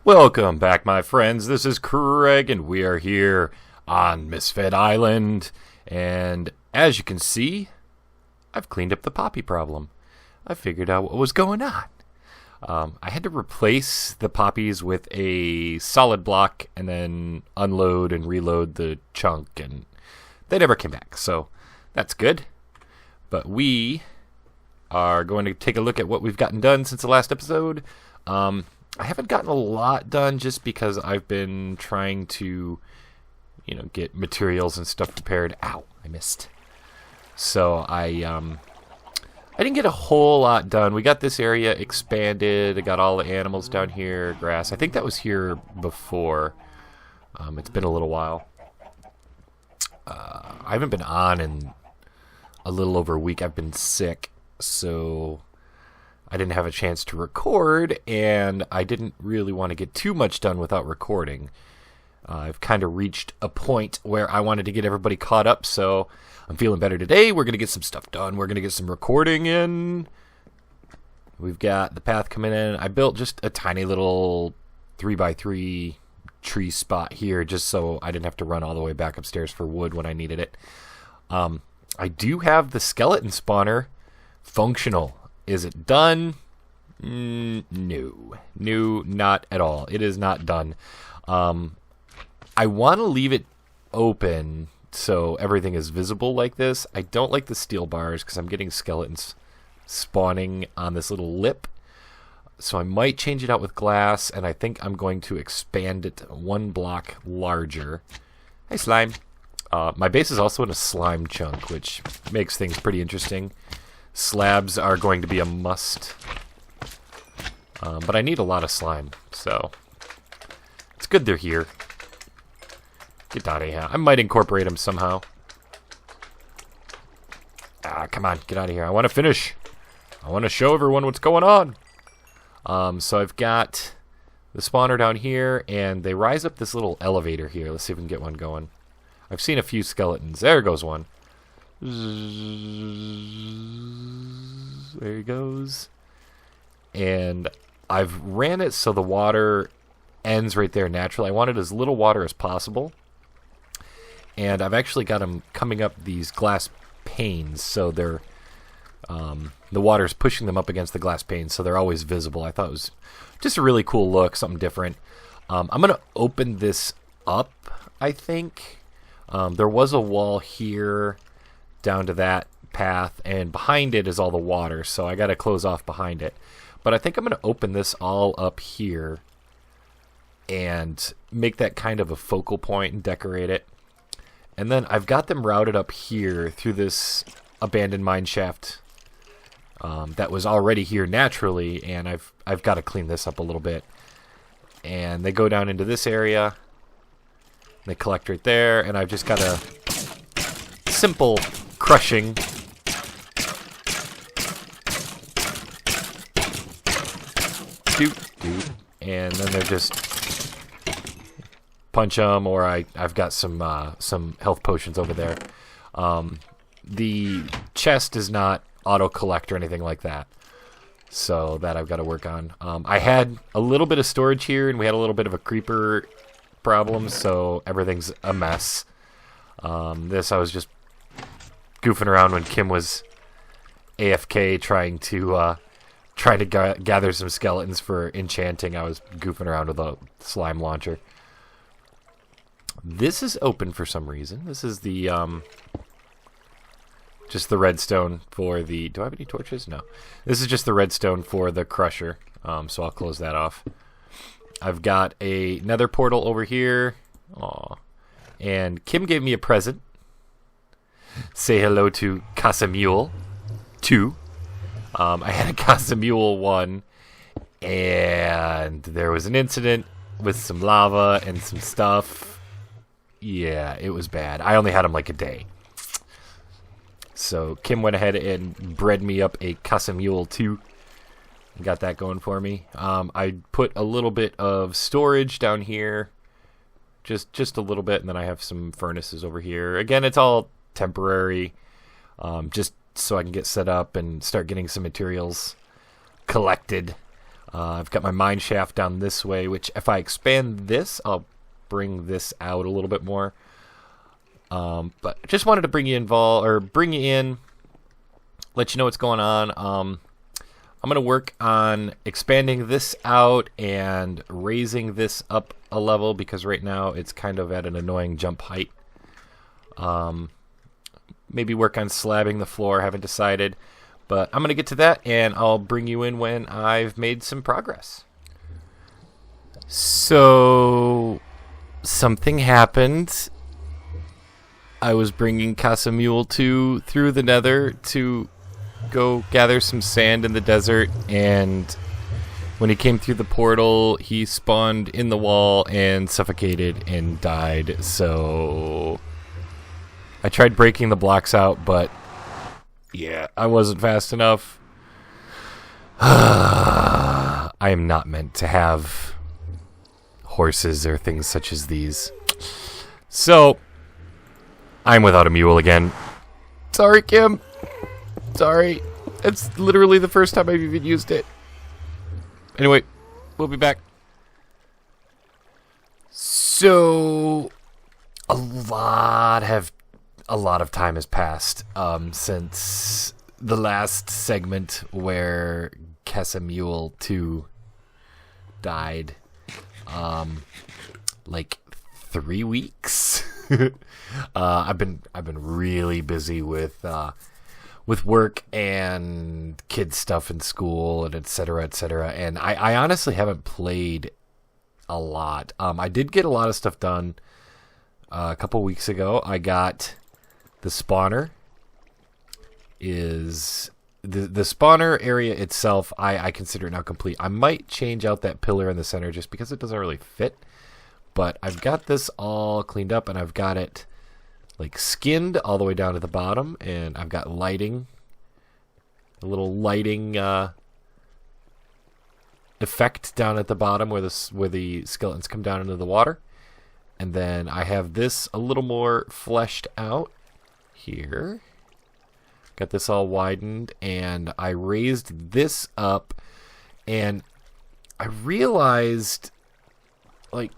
Welcome back, my friends. This is Craig, and we are here on Misfit Island. And as you can see, I've cleaned up the poppy problem. I figured out what was going on. I had to replace the poppies with a solid block and then unload and reload the chunk, and they never came back, so that's good. But we are going to take a look at what we've gotten done since the last episode. I haven't gotten a lot done just because I've been trying to, get materials and stuff prepared. Ow, I missed. So I didn't get a whole lot done. We got this area expanded. I got all the animals down here, grass. I think that was here before. It's been a little while. I haven't been on in a little over a week. I've been sick, so I didn't have a chance to record, and I didn't really want to get too much done without recording. I've kind of reached a point where I wanted to get everybody caught up, so I'm feeling better today. We're going to get some stuff done. We're going to get some recording in. We've got the path coming in. I built just a tiny little 3x3 tree spot here just so I didn't have to run all the way back upstairs for wood when I needed it. I do have the skeleton spawner functional. Is it done? No, not at all. It is not done. I want to leave it open so everything is visible like this. I don't like the steel bars because I'm getting skeletons spawning on this little lip. So I might change it out with glass, and I think I'm going to expand it one block larger. Hey, slime. My base is also in a slime chunk, which makes things pretty interesting. Slabs are going to be a must. But I need a lot of slime, so it's good they're here. Get out of here. I might incorporate them somehow. Come on, get out of here. I want to finish. I want to show everyone what's going on. So I've got the spawner down here, and they rise up this little elevator here. Let's see if we can get one going. I've seen a few skeletons. There goes one. There he goes. And I've ran it so the water ends right there naturally. I wanted as little water as possible. And I've actually got them coming up these glass panes, so they're the water's pushing them up against the glass panes, so they're always visible. I thought it was just a really cool look, something different. I'm going to open this up, I think. There was a wall here down to that path, and behind it is all the water, so I got to close off behind it. But I think I'm going to open this all up here and make that kind of a focal point and decorate it. And then I've got them routed up here through this abandoned mine shaft that was already here naturally, and I've got to clean this up a little bit. And they go down into this area. They collect right there, and I've just got a simple crushing. And then they're just punch them, or I've got some health potions over there. The chest is not auto collect or anything like that, so that I've got to work on. I had a little bit of storage here, and we had a little bit of a creeper problem, so everything's a mess. This I was just goofing around when Kim was AFK trying to gather some skeletons for enchanting. I was goofing around with a slime launcher. This is open for some reason. This is the just the redstone for the... Do I have any torches? No. This is just the redstone for the crusher. So I'll close that off. I've got a nether portal over here. Aw. And Kim gave me a present. Say hello to Casamuel 2. I had a Casamuel 1, and there was an incident with some lava and some stuff. Yeah, it was bad. I only had him like a day. So Kim went ahead and bred me up a Casamuel 2. Got that going for me. I put a little bit of storage down here. Just a little bit, and then I have some furnaces over here. Again, it's all temporary. Just so I can get set up and start getting some materials collected. I've got my mine shaft down this way, which if I expand this, I'll bring this out a little bit more. But just wanted to bring you in, let you know what's going on. I'm going to work on expanding this out and raising this up a level because right now it's kind of at an annoying jump height. Maybe work on slabbing the floor, haven't decided. But I'm going to get to that, and I'll bring you in when I've made some progress. So, something happened. I was bringing Casamuel through the nether to go gather some sand in the desert, and when he came through the portal, he spawned in the wall and suffocated and died. So, I tried breaking the blocks out, but yeah, I wasn't fast enough. I am not meant to have horses or things such as these. So, I'm without a mule again. Sorry, Kim. Sorry. It's literally the first time I've even used it. Anyway, we'll be back. So, a lot of time has passed since the last segment where Casamuel 2 died. Like 3 weeks. I've been really busy with work and kids stuff in school and et cetera, and I honestly haven't played a lot. I did get a lot of stuff done a couple weeks ago. I got the spawner. Is the spawner area itself, I consider it now complete. I might change out that pillar in the center just because it doesn't really fit. But I've got this all cleaned up, and I've got it like skinned all the way down to the bottom, and I've got lighting, a little lighting effect down at the bottom where the skeletons come down into the water. And then I have this a little more fleshed out here. Got this all widened, and I raised this up, and I realized, like,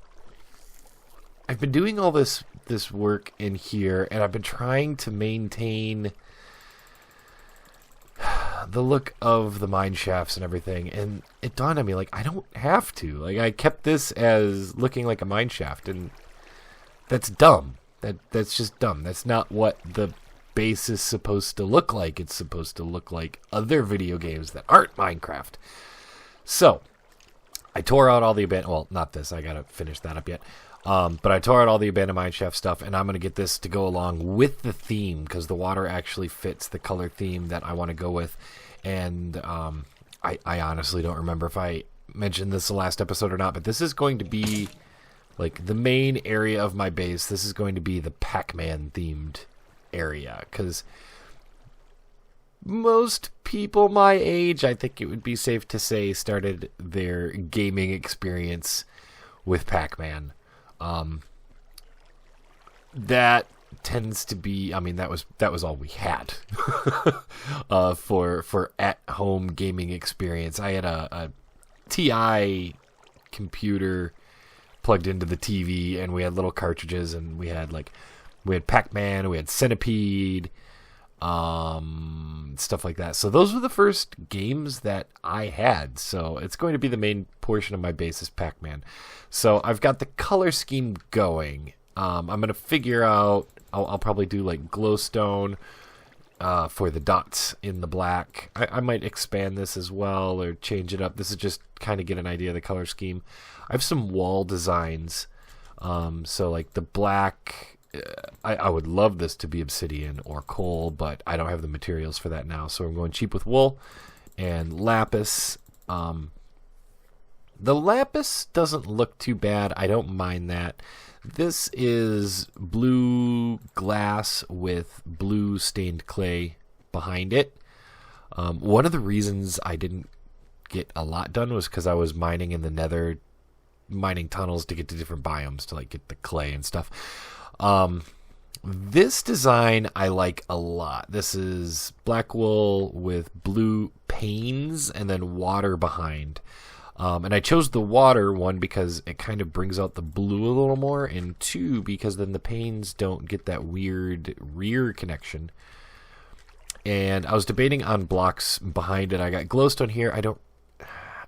I've been doing all this work in here, and I've been trying to maintain the look of the mine shafts and everything, and it dawned on me, like, I don't have to. Like, I kept this as looking like a mine shaft, and that's dumb. That's just dumb. That's not what the base is supposed to look like. It's supposed to look like other video games that aren't Minecraft. So, I tore out all the well, not this. I gotta finish that up yet. But I tore out all the abandoned mineshaft stuff, and I'm going to get this to go along with the theme, because the water actually fits the color theme that I want to go with. And I honestly don't remember if I mentioned this the last episode or not, but this is going to be like the main area of my base. This is going to be the Pac-Man themed area, because most people my age, I think it would be safe to say, started their gaming experience with Pac-Man. That tends to be, I mean, that was all we had for at-home gaming experience. I had a TI computer plugged into the TV, and we had little cartridges, and we had Pac-Man, we had Centipede, stuff like that. So those were the first games that I had. So it's going to be the main portion of my base is Pac-Man. So I've got the color scheme going. I'm going to figure out, I'll probably do like glowstone for the dots in the black. I might expand this as well or change it up. This is just kind of get an idea of the color scheme. I have some wall designs. So like the black, I would love this to be obsidian or coal, but I don't have the materials for that now. So I'm going cheap with wool and lapis. The lapis doesn't look too bad. I don't mind that. This is blue glass with blue stained clay behind it. One of the reasons I didn't get a lot done was because I was mining in the nether, mining tunnels to get to different biomes to like get the clay and stuff. This design I like a lot. This is black wool with blue panes and then water behind. And I chose the water, one, because it kind of brings out the blue a little more, and two, because then the panes don't get that weird rear connection. And I was debating on blocks behind it. I got glowstone here. I don't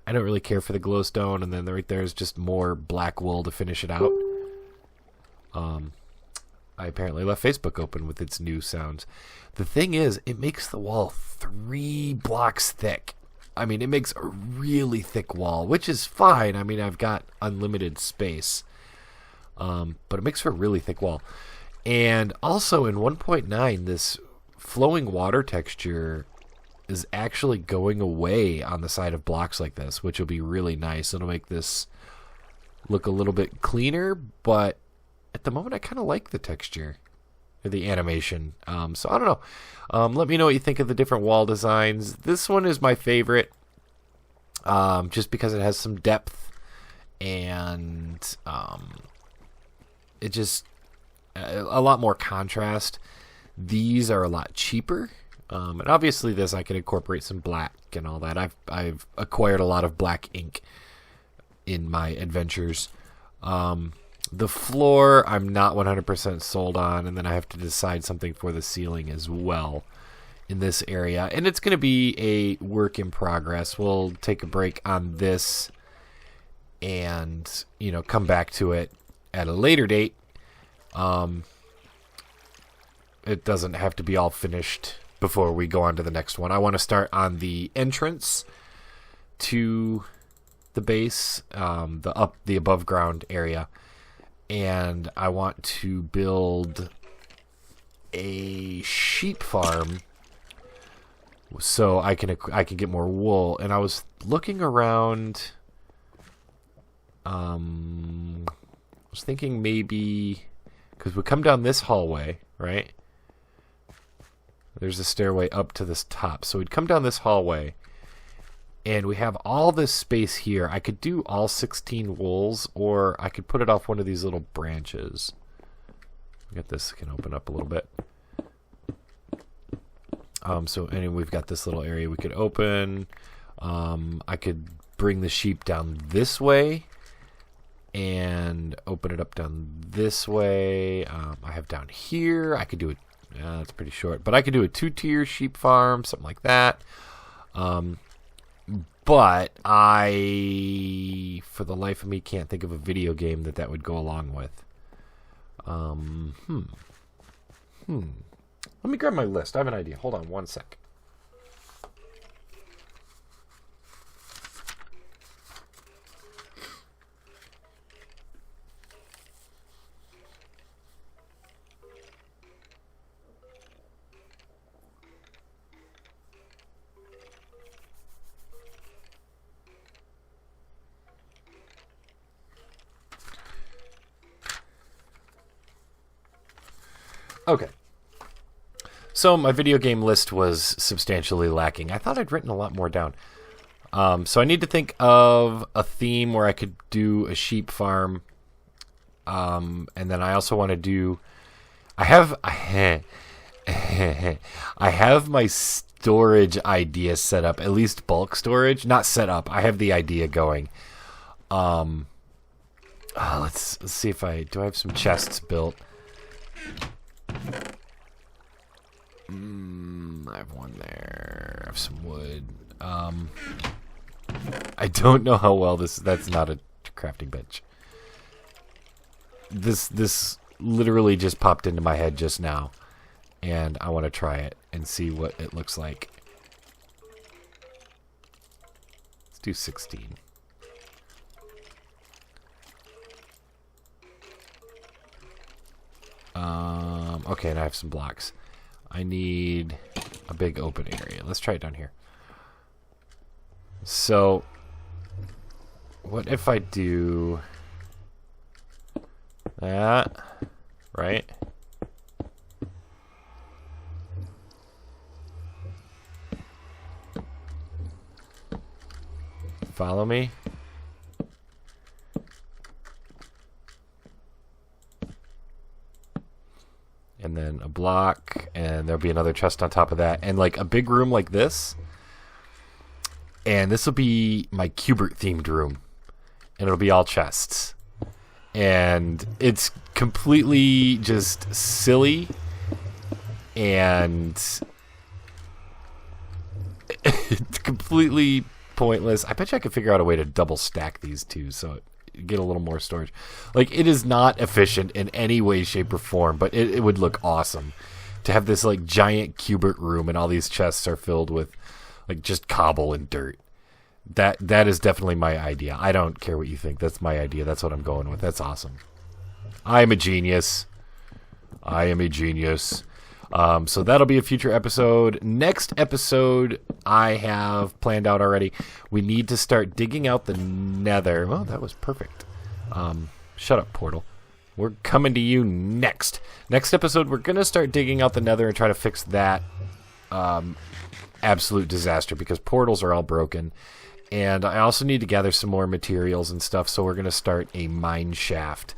really care for the glowstone, and then right there is just more black wool to finish it out. I apparently left Facebook open with its new sounds. The thing is, it makes the wall 3 blocks thick. I mean, it makes a really thick wall, which is fine. I mean, I've got unlimited space. But it makes for a really thick wall. And also in 1.9, this flowing water texture is actually going away on the side of blocks like this, which will be really nice. It'll make this look a little bit cleaner, but at the moment I kind of like the texture, or the animation. So I don't know. Let me know what you think of the different wall designs. This one is my favorite, just because it has some depth, and it just a lot more contrast. These are a lot cheaper, and obviously this I can incorporate some black and all that. I've acquired a lot of black ink in my adventures. The floor I'm not 100% sold on, and then I have to decide something for the ceiling as well in this area, and it's going to be a work in progress. We'll take a break on this and, you know, come back to it at a later date. It doesn't have to be all finished before we go on to the next one. I want to start on the entrance to the base, the above ground area. And I want to build a sheep farm so I can get more wool. And I was looking around. I was thinking maybe, because we come down this hallway, right? There's a stairway up to this top, so we'd come down this hallway. And we have all this space here. I could do all 16 wools, or I could put it off one of these little branches. Get this can open up a little bit. So anyway, we've got this little area we could open. I could bring the sheep down this way and open it up down this way. I have down here. I could do it. That's pretty short, but I could do a 2-tier sheep farm, something like that. But I, for the life of me, can't think of a video game that would go along with. Let me grab my list. I have an idea. Hold on one sec. Okay. So my video game list was substantially lacking. I thought I'd written a lot more down. So I need to think of a theme where I could do a sheep farm. And then I also want to do... I have my storage idea set up, at least bulk storage. Not set up. I have the idea going. Let's see if do I have some chests built? I have one there. I have some wood. I don't know how well that's not a crafting bench. This literally just popped into my head just now, and I want to try it and see what it looks like. Let's do 16. Okay, and I have some blocks. I need a big open area. Let's try it down here. So, what if I do that, right? Follow me? And then a block, and there'll be another chest on top of that. And like a big room like this, And this will be my Cubert themed room. And it'll be all chests. And it's completely just silly. And it's completely pointless. I bet you I could figure out a way to double stack these two so get a little more storage. Like, it is not efficient in any way, shape, or form, but it would look awesome to have this like giant Cubert room and all these chests are filled with like just cobble and dirt. That is definitely my idea. I don't care what you think. That's my idea. That's what I'm going with. That's awesome. I am a genius. So that'll be a future episode. Next episode I have planned out already. We need to start digging out the nether. Oh, that was perfect. Shut up, portal. We're coming to you next. Next episode, we're going to start digging out the nether and try to fix that absolute disaster because portals are all broken. And I also need to gather some more materials and stuff, so we're going to start a mine shaft.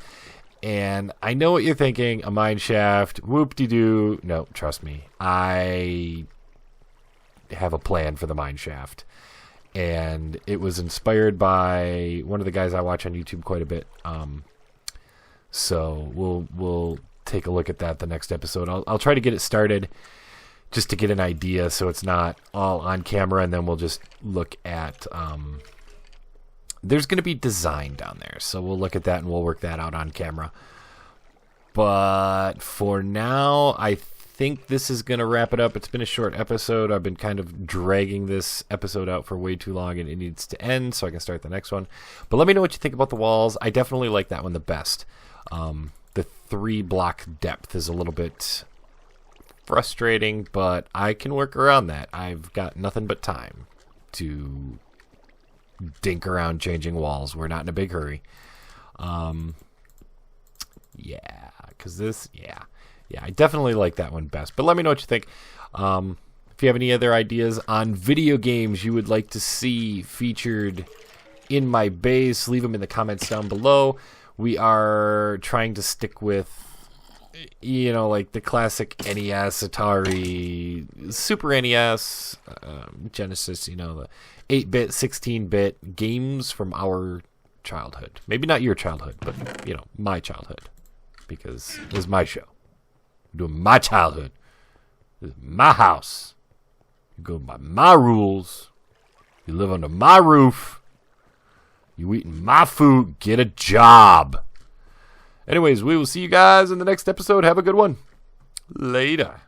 And I know what you're thinking, a mine shaft, whoop-de-doo. No, trust me, I have a plan for the mine shaft. And it was inspired by one of the guys I watch on YouTube quite a bit. So we'll take a look at that the next episode. I'll try to get it started just to get an idea so it's not all on camera, and then we'll just look at... there's going to be design down there, so we'll look at that and we'll work that out on camera. But for now, I think this is going to wrap it up. It's been a short episode. I've been kind of dragging this episode out for way too long, and it needs to end so I can start the next one. But let me know what you think about the walls. I definitely like that one the best. The 3-block depth is a little bit frustrating, but I can work around that. I've got nothing but time to dink around changing walls. We're not in a big hurry. Yeah, because this, yeah, I definitely like that one best. But let me know what you think. If you have any other ideas on video games you would like to see featured in my base, leave them in the comments down below. We are trying to stick with, you know, like the classic NES, Atari, Super NES, Genesis, you know, the 8-bit, 16-bit games from our childhood. Maybe not your childhood, but, you know, my childhood. Because this is my show. I'm doing my childhood. This is my house. You go by my rules. You live under my roof. You eating my food. Get a job. Anyways, we will see you guys in the next episode. Have a good one. Later.